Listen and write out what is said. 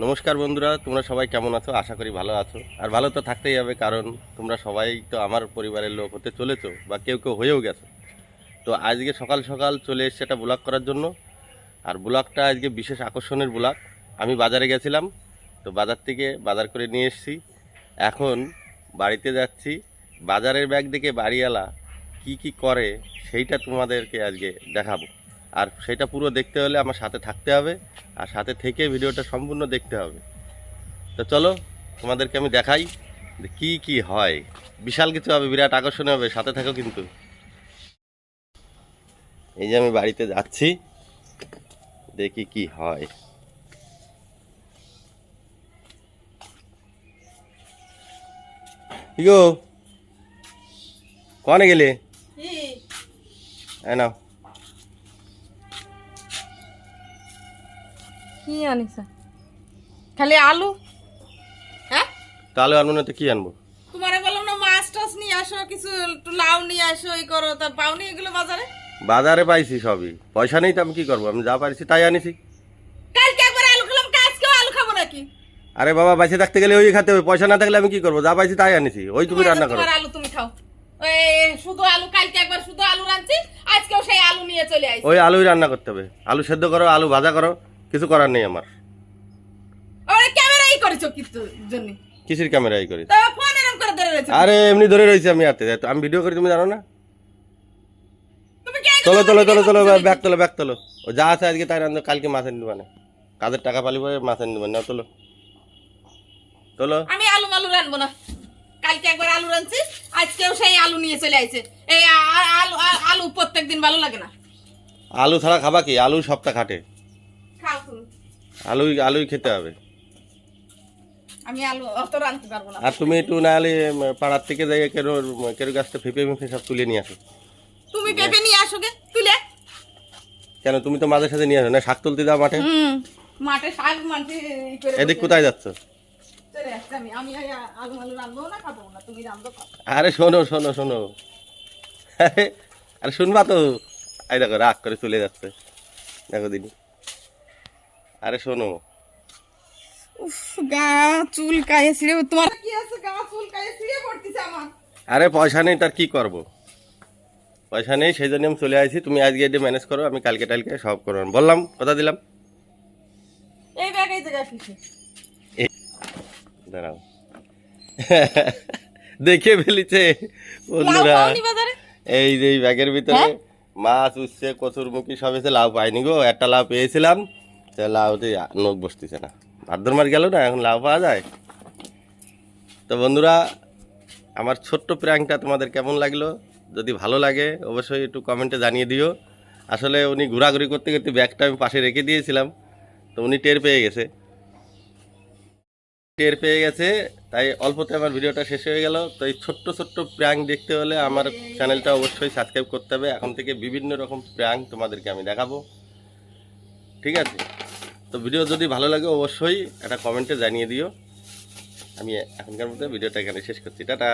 নমস্কার বন্ধুরা, তোমরা সবাই কেমন আছো? আশা করি ভালো আছো। আর ভালো তো থাকতেই হবে, কারণ তোমরা সবাই তো আমার পরিবারের লোক হতে চলেছো বা কেউ কেউ হয়েও গেছো। তো আজকে সকাল সকাল চলে এসেছে একটা ব্লগ করার জন্য। আর ব্লগটা আজকে বিশেষ আকর্ষণের ব্লগ। আমি বাজারে গেছিলাম, তো বাজার থেকে বাজার করে নিয়ে এসেছি। এখন বাড়িতে যাচ্ছি। বাজারের ব্যাগ দেখে বাড়িওয়ালা কি কি করে সেইটা তোমাদেরকে আজকে দেখাবো। আর সেটা পুরো দেখতে হলে আমার সাথে থাকতে হবে, আর সাথে থেকে ভিডিওটা সম্পূর্ণ দেখতে হবে। তো চলো তোমাদেরকে আমি দেখাই যে কি কি হয়। বিশাল কিছু হবে, বিরাট আকর্ষণ হবে, সাথে থাকো কিন্তু। এই যে আমি বাড়িতে যাচ্ছি, দেখি কি হয়। কি গো, কনে গেলে? নাও। কি আনিস? খালি আলু? হ্যাঁ, তাহলে আনবো না তো কি আনবো? তোমারে বললাম না মাছ টাছ নিয়ে আসো, কিছু একটু লাউ নিয়ে আসো, এই করো। তা পাওনি এগুলো বাজারে? বাজারে পাইছি সবই, পয়সা নেই তো আমি কি করবো? আমি যা পাইছি তাই আনিছি। কালকে একবার আলু খেলাম, আজকেও আলু খাবো নাকি? আরে বাবা, বাইসে থাকতে গেলে ওই খেতে হবে, পয়সা না থাকলে আমি কি করবো? যা পাইছি তাই আনিছি, ওই তুমি রান্না করো। তোমার আলু তুমি খাও। ওই শুধু আলু, কালকে একবার শুধু আলু রাঁধছি, আজকেও সেই আলু নিয়ে চলে আইছি। ওই আলুই রান্না করতে হবে, আলু সেদ্ধ করো, আলু ভাজা করো, কিছু করার নেই আমার। ওরে ক্যামেরাই করেছো কিছু জন্য? কিসের ক্যামেরাই করি? তা ফোন এরকম করে ধরে রয়েছে। আরে এমনি ধরে রয়েছি আমি হাতে, আমি ভিডিও করি, তুমি জানো না? তুমি কি তোলো তোলো তোলো তোলো, করতেছো ব্যাগ নাকি? তোলো, ব্যাগ তোলো। ও যা আছে আজকে তাই রান্না, কালকে মাছ এনে দেবানে। কাজের টাকা পালি পরে মাছ এনে দেবেন না। তোলো তোলো। আমি আলু মালু রানবো না। কালকে একবার আলু রাঁধছি, আজকেও সেই আলু নিয়ে চলে আইছে। এই আলু আলু প্রত্যেকদিন ভালো লাগে না। আলু ছাড়া খাবা কি? আলু সপ্তাহ খাটে, খাও তুমি। আলুই আলুই খেতে হবে। আমি আলু অত রাঁধতে পারবো না। আর তুমি একটু না হলে পাড়ার থেকে যাই কেরো কেরো গাছটা ফেপে ফেপে সব তুলে নিয়ে আসো। তুমি পেঁপে নিয়ে আসো গে তুলে। কেন, তুমি তো মাঝে সাথে নিয়ে আসো না? শাক তুলতে দাও মাঠে। মাঠে শাক মাঠে ই করে এদিক বসে কোথায় যাচ্ছ? চলে আসছি আমি। আমি এই আলু মালু রাঁধবো না, খাবো না, তুমি রাঁধবো খাও। আরে শোনো শোনো শোনো, আরে আরে শুনবা তো? এই দেখো রাগ করে চলে যাচ্ছে, দেখো দিদি। আরে শোনো, উফ, গা চুল কায়ে ছিঁড়ে, তোমার কি আছে? গা চুল কায়ে ছিঁড়ে পড়তেছে আমার। আরে পয়সা নেই তার কি করব? পয়সা নেই, সেই জন্য আমি চলে আসছি। তুমি আজকে এটি ম্যানেজ করো, আমি কালকে টালকে সব করবো, বললাম, কথা দিলাম। এই ব্যাগ এই জায়গায় ফিসে দাঁড়াও, দেখে ফেলিছে লাউ বন্ধুরা। পাওনি বাজারে? এই যে এই ব্যাগের ভিতরে হ্যাঁ? মাছ, উচ্ছে, কচুরমুখী সব এসে, লাউ পাইনি গো। একটা লাউ পেয়েছিলাম, সে লাউতে নখ বসতেছে না। ভাদ্র মাস গেল না, এখন লাউ পাওয়া যায়? তো বন্ধুরা, আমার ছোট্ট প্র্যাঙ্কটা তোমাদের কেমন লাগলো? যদি ভালো লাগে অবশ্যই একটু কমেন্টে জানিয়ে দিও। আসলে উনি ঘোরাঘুরি করতে করতে ব্যাগটা আমি পাশে রেখে দিয়েছিলাম, তো উনি টের পেয়ে গেছে, তাই অল্পতে আমার ভিডিওটা শেষ হয়ে গেল। তো এই ছোট্ট ছোট্ট প্র্যাঙ্ক দেখতে হলে আমার চ্যানেলটা অবশ্যই সাবস্ক্রাইব করতে হবে। এখন থেকে বিভিন্ন রকম প্র্যাঙ্ক তোমাদেরকে আমি দেখাবো, ঠিক আছে? তো ভিডিও যদি ভালো লাগে অবশ্যই একটা কমেন্টে জানিয়ে দিও। আমি এখনকার মতো ভিডিওটা এখানে শেষ করছি, টাটা।